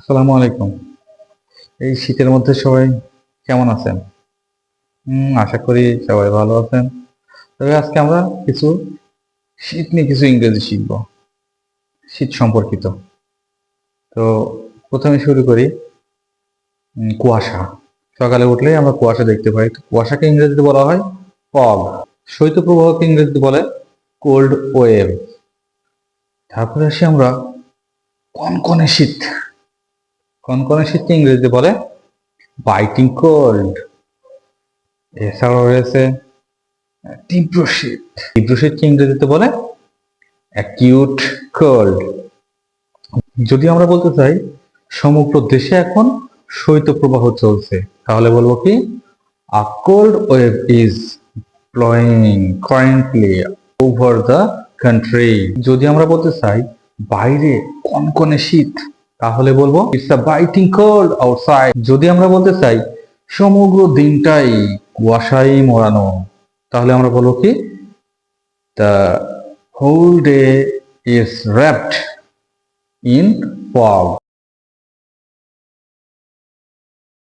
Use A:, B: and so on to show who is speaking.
A: আসসালামু আলাইকুম। এই শীতের মধ্যে সবাই কেমন আছেন? আশা করি সবাই ভালো আছেন। তবে আজকে আমরা কিছু শীত নিয়ে কিছু ইংরেজি শিখব, শীত সম্পর্কিত। তো প্রথমে শুরু করি। কুয়াশা। সকালে উঠলেই আমরা কুয়াশা দেখতে পাই। তো কুয়াশাকে ইংরেজিতে বলা হয় ফগ। শৈত্যপ্রবাহকে ইংরেজিতে বলে কোল্ড ওয়েভ। তারপরে আসি আমরা কনকনে শীত। কনকনে শীতকে ইংরেজিতে বলে বাইটিং কোল্ড। এছাড়াও রয়েছে তীব্র শীত। তীব্র শীতকে ইংরেজিতে বলে অ্যাকিউট কোল্ড। যদি আমরা বলতে চাই সমগ্র দেশে এখন শৈত্যপ্রবাহ চলছে, তাহলে বলবো কি আ cold wave is blowing currently over the country. যদি আমরা বলতে চাই বাইরে কনকনে শীত, তাহলে বলবো it's a biting cold outside. যদি আমরা বলতে চাই সমগ্র দিনটাই কুয়াশায় মোড়ানো, তাহলে আমরা বলবো কি the whole day is wrapped in fog.